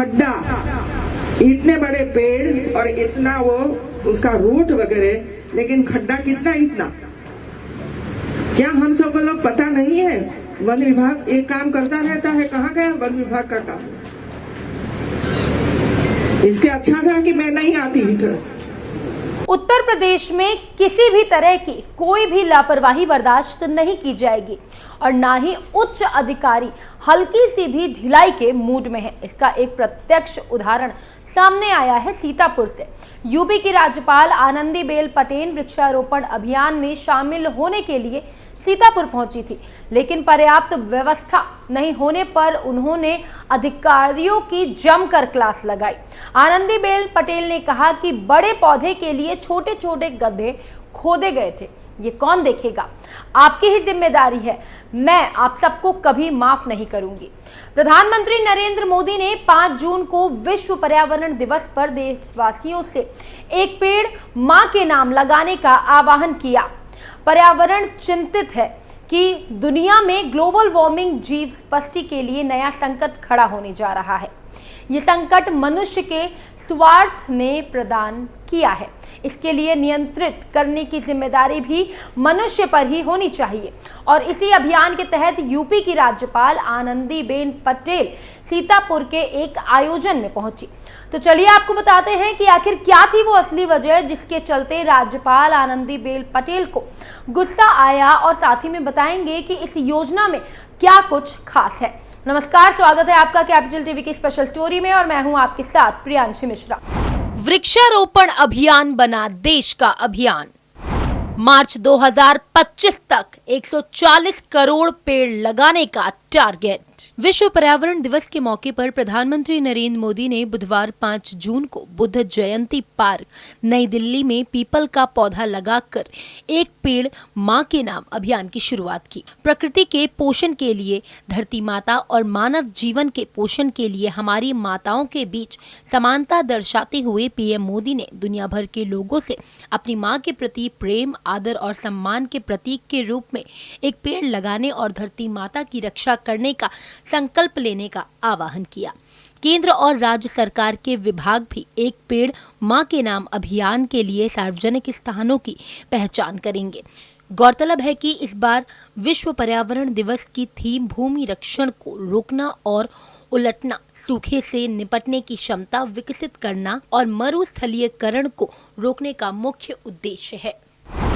खड्डा, इतने बड़े पेड़ और इतना वो उसका रूट वगैरह, लेकिन खड्डा कितना, इतना। क्या हम सब लोग पता नहीं है? वन विभाग एक काम करता रहता है, कहाँ गया वन विभाग का काम? इसके अच्छा था कि मैं नहीं आती इधर। उत्तर प्रदेश में किसी भी तरह की कोई भी लापरवाही बर्दाश्त नहीं की जाएगी और ना ही उच्च अधिकारी हल्की सी भी ढिलाई के मूड में है। इसका एक प्रत्यक्ष उदाहरण सामने आया है सीतापुर से। यूपी की राज्यपाल आनंदीबेन पटेल वृक्षारोपण अभियान में शामिल होने के लिए सीतापुर पहुंची थी, लेकिन पर्याप्त व्यवस्था नहीं होने पर उन्होंने अधिकारियों की जमकर क्लास लगाई। आनंदीबेन पटेल ने कहा कि बड़े पौधे के लिए छोटे छोटे गड्ढे खोदे गए थे, ये कौन देखेगा? आपकी ही जिम्मेदारी है, मैं आप सबको कभी माफ नहीं करूंगी। प्रधानमंत्री नरेंद्र मोदी ने 5 जून को विश्व पर्यावरण दिवस पर देशवासियों से एक पेड़ मां के नाम लगाने का आह्वान किया। पर्यावरण चिंतित है कि दुनिया में ग्लोबल वार्मिंग जीव स्पष्टि के लिए नया संकट खड़ा होने जा रहा है। ये संकट मनुष्य के स्वार्थ ने प्रदान किया है। इसके लिए नियंत्रित करने की जिम्मेदारी भी मनुष्य पर ही होनी चाहिए और इसी अभियान के तहत यूपी की राज्यपाल आनंदीबेन पटेल सीतापुर के एक आयोजन में पहुंची। तो चलिए आपको बताते हैं कि आखिर क्या थी वो असली वजह जिसके चलते राज्यपाल आनंदीबेन पटेल को गुस्सा आया, और साथ ही में बताएंगे कि इस योजना में क्या कुछ खास है। नमस्कार, स्वागत है आपका कैपिटल टीवी की स्पेशल स्टोरी में और मैं हूं आपके साथ प्रियांशी मिश्रा। वृक्षारोपण अभियान बना देश का अभियान। मार्च 2025 तक 140 करोड़ पेड़ लगाने का टारगेट। विश्व पर्यावरण दिवस के मौके पर प्रधानमंत्री नरेंद्र मोदी ने बुधवार 5 जून को बुद्ध जयंती पार्क नई दिल्ली में पीपल का पौधा लगाकर एक पेड़ मां के नाम अभियान की शुरुआत की। प्रकृति के पोषण के लिए, धरती माता और मानव जीवन के पोषण के लिए हमारी माताओं के बीच समानता दर्शाते हुए पीएम मोदी ने दुनिया भर के लोगों से अपनी मां के प्रति प्रेम, आदर और सम्मान के प्रतीक के रूप में एक पेड़ लगाने और धरती माता की रक्षा करने का संकल्प लेने का आह्वान किया। केंद्र और राज्य सरकार के विभाग भी एक पेड़ मां के नाम अभियान के लिए सार्वजनिक स्थानों की पहचान करेंगे। गौरतलब है कि इस बार विश्व पर्यावरण दिवस की थीम भूमि रक्षण को रोकना और उलटना, सूखे से निपटने की क्षमता विकसित करना और मरुस्थलीयकरण को रोकने का मुख्य उद्देश्य है।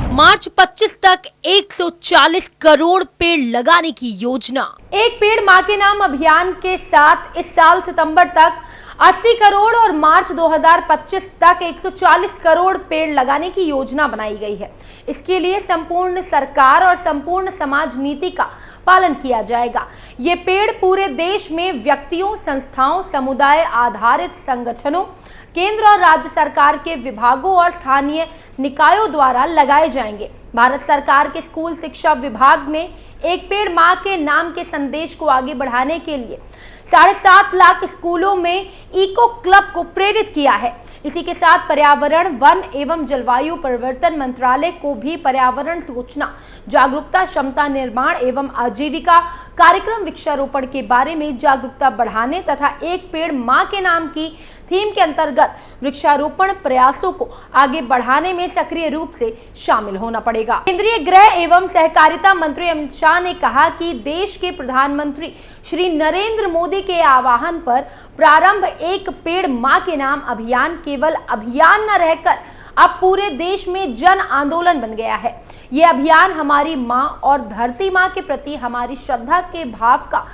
मार्च 25 तक 140 करोड़ पेड़ लगाने की योजना। एक पेड़ मां के नाम अभियान के साथ इस साल सितंबर तक 80 करोड़ और मार्च 2025 तक 140 करोड़ पेड़ लगाने की योजना बनाई गई है। इसके लिए संपूर्ण सरकार और संपूर्ण समाज नीति का पालन किया जाएगा। ये पेड़ पूरे देश में व्यक्तियों, संस्थाओं, समुदाय आधारित संगठनों, केंद्र और राज्य सरकार के विभागों और स्थानीय निकायों द्वारा लगाए जाएंगे। भारत सरकार के स्कूल शिक्षा विभाग ने एक पेड़ मां के नाम के संदेश को आगे बढ़ाने के लिए 7.5 लाख स्कूलों में इको क्लब को प्रेरित किया है। इसी के साथ पर्यावरण, वन एवं जलवायु परिवर्तन मंत्रालय को भी पर्यावरण सूचना, जागरूकता, क्षमता निर्माण एवं आजीविका कार्यक्रम वृक्षारोपण के बारे में जागरूकता बढ़ाने तथा एक पेड़ मां के नाम की थीम के अंतर्गत वृक्षारोपण प्रयासों को आगे बढ़ाने में सक्रिय रूप से शामिल होना पड़ेगा। केंद्रीय गृह एवं सहकारिता मंत्री अमित शाह ने कहा कि देश के प्रधानमंत्री श्री नरेंद्र मोदी के आह्वान पर प्रारंभ एक पेड़ मां के नाम अभियान केवल अभियान न रहकर अब पूरे देश में जन आंदोलन बन गया है। ये अभियान हमारी मां और धरती मां के प्रति हमारी श्रद्धा के भाव का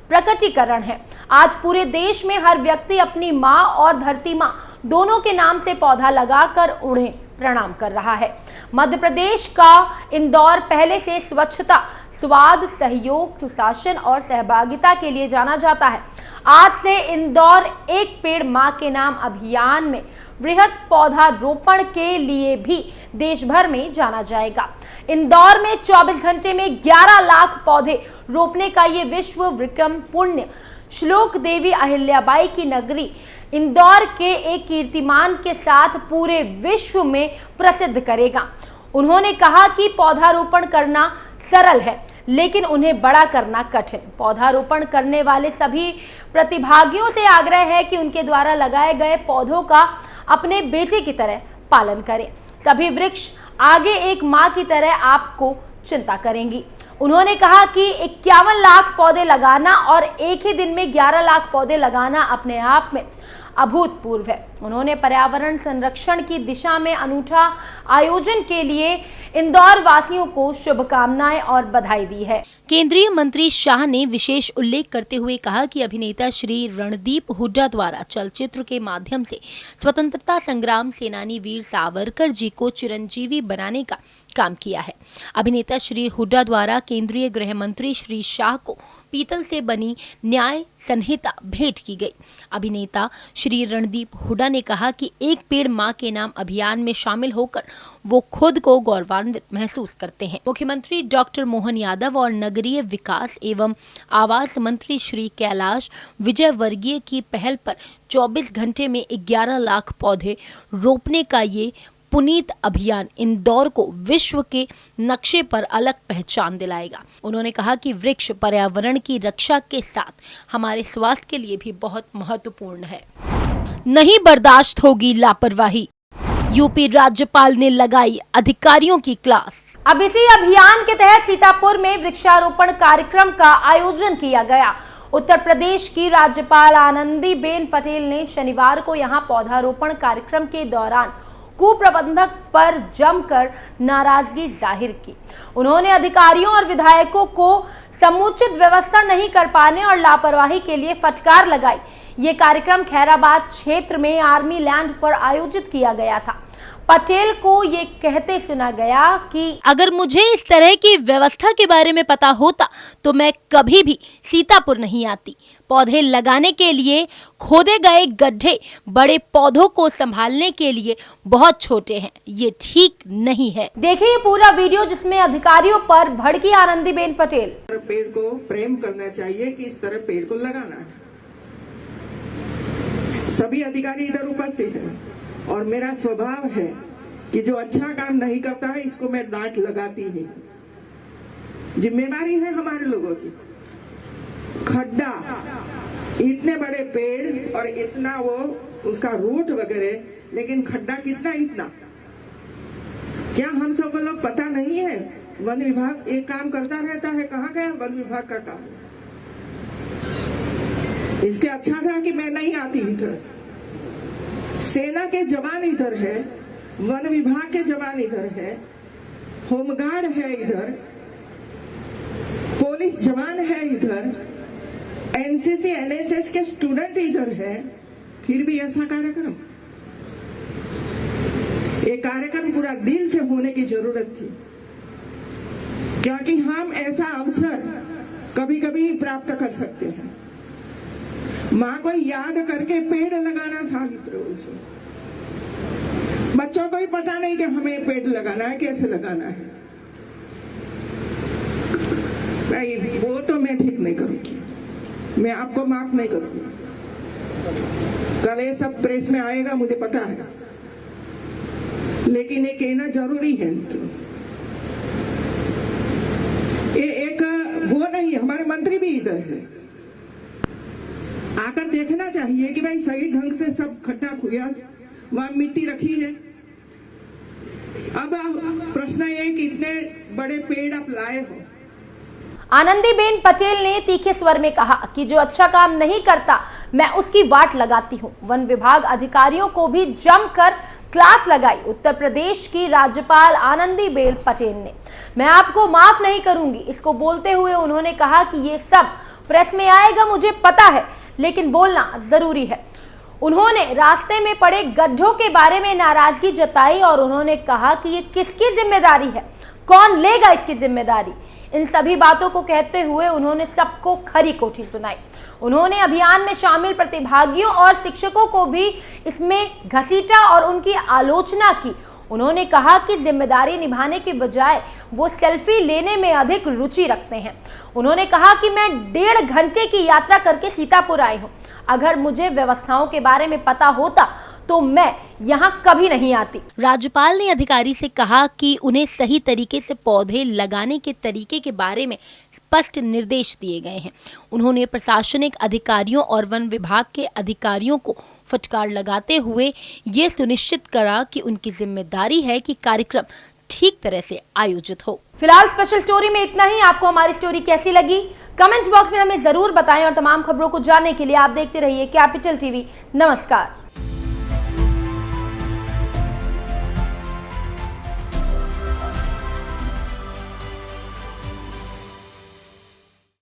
प्रकटीकरण है। आज पूरे देश में हर व्यक्ति अपनी मां और धरती मां दोनों के नाम से पौधा लगाकर उन्हें प्रणाम कर रहा है। मध्य प्रदेश का इंदौर पहले से स्वच्छता, स्वाद, सहयोग, सुशासन और सहभागिता के लिए जाना जाता है। आज से इंदौर एक पेड़ मां के नाम अभियान में वृहद पौधारोपण के लिए भी देश भर में जाना जाएगा। इंदौर में 24 घंटे में 11 लाख पौधे रोपने का ये विश्व विक्रम पुण्य श्लोक देवी अहिल्याबाई की नगरी इंदौर के एक कीर्तिमान के साथ पूरे विश्व में प्रसिद्ध करेगा। उन्होंने कहा कि पौधारोपण करना सरल है, लेकिन उन्हें बड़ा करना कठिन। पौधारोपण करने वाले सभी प्रतिभागियों से आग्रह है कि उनके द्वारा लगाए गए पौधों का अपने बेटे की तरह पालन करें। सभी वृक्ष आगे एक मां की तरह आपको चिंता करेंगी। उन्होंने कहा कि 51 लाख पौधे लगाना और एक ही दिन में 11 लाख पौधे लगाना अपने आप में अभूतपूर्व है। उन्होंने पर्यावरण संरक्षण की दिशा में अनूठा आयोजन के लिए इंदौर वासियों को शुभकामनाएं और बधाई दी है। केंद्रीय मंत्री शाह ने विशेष उल्लेख करते हुए कहा कि अभिनेता श्री रणदीप हुड्डा द्वारा चलचित्र के माध्यम से स्वतंत्रता संग्राम सेनानी वीर सावरकर जी को चिरंजीवी बनाने का काम किया है। अभिनेता श्री हुड्डा द्वारा केंद्रीय गृह मंत्री श्री शाह को पीतल से बनी न्याय संहिता भेंट की गई। अभिनेता श्री रणदीप हुड्डा ने कहा कि एक पेड़ मां के नाम अभियान में शामिल होकर वो खुद को गौरवान्वित महसूस करते हैं। मुख्यमंत्री डॉक्टर मोहन यादव और नगरीय विकास एवं आवास मंत्री श्री कैलाश विजयवर्गीय की पहल पर 24 घंटे में 11 लाख पौधे रोपने का ये पुनीत अभियान इंदौर को विश्व के नक्शे पर अलग पहचान दिलाएगा। उन्होंने कहा कि वृक्ष पर्यावरण की रक्षा के साथ हमारे स्वास्थ्य के लिए भी बहुत महत्वपूर्ण है। नहीं बर्दाश्त होगी लापरवाही, यूपी राज्यपाल ने लगाई अधिकारियों की क्लास। अब इसी अभियान के तहत सीतापुर में वृक्षारोपण कार्यक्रम का आयोजन किया गया। उत्तर प्रदेश की राज्यपाल आनंदीबेन पटेल ने शनिवार को यहां पौधारोपण कार्यक्रम के दौरान कुप्रबंधक पर जमकर नाराजगी जाहिर की। उन्होंने अधिकारियों और विधायकों को समुचित व्यवस्था नहीं कर पाने और लापरवाही के लिए फटकार लगाई। ये कार्यक्रम खैराबाद क्षेत्र में आर्मी लैंड पर आयोजित किया गया था। पटेल को ये कहते सुना गया कि अगर मुझे इस तरह की व्यवस्था के बारे में पता होता तो मैं कभी भी सीतापुर नहीं आती। पौधे लगाने के लिए खोदे गए गड्ढे बड़े पौधों को संभालने के लिए बहुत छोटे हैं, ये ठीक नहीं है। देखिए पूरा वीडियो जिसमें अधिकारियों पर भड़की आनंदीबेन पटेल। पेड़ को प्रेम करना चाहिए कि इस तरह पेड़ को लगाना है। सभी अधिकारी इधर उपस्थित हैं और मेरा स्वभाव है कि जो अच्छा काम नहीं करता है इसको मैं डांट लगाती ही। जिम्मेदारी है हमारे लोगों की। खड्डा, इतने बड़े पेड़ और इतना वो उसका रूट वगैरह, लेकिन खड्डा कितना इतना, क्या हम सब लोग पता नहीं है? वन विभाग एक काम करता रहता है, कहाँ गया वन विभाग का काम? इसके अच्छा था कि मैं नहीं आती इधर। सेना के जवान इधर है, वन विभाग के जवान इधर है, होमगार्ड है इधर, पुलिस जवान है इधर, एनसीसी एनएसएस के स्टूडेंट इधर है, फिर भी ऐसा कार्यक्रम। ये कार्यक्रम पूरा दिल से होने की जरूरत थी, क्योंकि हम ऐसा अवसर कभी कभी प्राप्त कर सकते हैं। माँ को याद करके पेड़ लगाना था मित्रों से। बच्चों को ही पता नहीं कि हमें पेड़ लगाना है, कैसे लगाना है। भाई वो तो मैं ठीक नहीं करूंगी, मैं आपको माफ नहीं करूंगी। कल ये सब प्रेस में आएगा मुझे पता है, लेकिन ये कहना जरूरी है। ये एक वो नहीं, हमारे मंत्री भी इधर है, आकर देखना चाहिए कि भाई सही ढंग से सब खड्डा खुदा, वहां मिट्टी रखी है। अब प्रश्न ये कि इतने बड़े पेड़ आप लाए हो। आनंदीबेन पटेल ने तीखे स्वर में कहा कि जो अच्छा काम नहीं करता मैं उसकी वाट लगाती हूं। वन विभाग अधिकारियों को भी जमकर क्लास लगाई। उत्तर प्रदेश की राज्यपाल आनंदीबेन पटेल ने मैं आपको माफ नहीं करूंगी, इसको बोलते हुए उन्होंने कहा कि ये सब प्रेस में आएगा मुझे पता है, लेकिन बोलना जरूरी है। उन्होंने रास्ते में पड़े गड्ढों के बारे में नाराजगी जताई और उन्होंने कहा कि ये किसकी जिम्मेदारी है, कौन लेगा इसकी जिम्मेदारी। इन सभी बातों को कहते हुए उन्होंने सबको खरी खोटी सुनाई। उन्होंने अभियान में शामिल प्रतिभागियों और शिक्षकों को भी इसमें घसीटा और उनकी आलोचना की। उन्होंने कहा कि जिम्मेदारी निभाने के बजाय वो सेल्फी लेने में अधिक रुचि रखते हैं। उन्होंने कहा कि मैं 1.5 घंटे की यात्रा करके सीतापुर आई हूँ। अगर मुझे व्यवस्थाओं के बारे में पता होता तो मैं यहाँ कभी नहीं आती। राज्यपाल ने अधिकारी से कहा कि उन्हें सही तरीके से पौधे लगाने के तरीके के बारे में स्पष्ट निर्देश दिए गए हैं। उन्होंने प्रशासनिक अधिकारियों और वन विभाग के अधिकारियों को फटकार लगाते हुए ये सुनिश्चित करा कि उनकी जिम्मेदारी है कि कार्यक्रम ठीक तरह से आयोजित हो। फिलहाल स्पेशल स्टोरी में इतना ही। आपको हमारी स्टोरी कैसी लगी कमेंट बॉक्स में हमें जरूर बताएं और तमाम खबरों को जानने के लिए आप देखते रहिए कैपिटल टीवी। नमस्कार।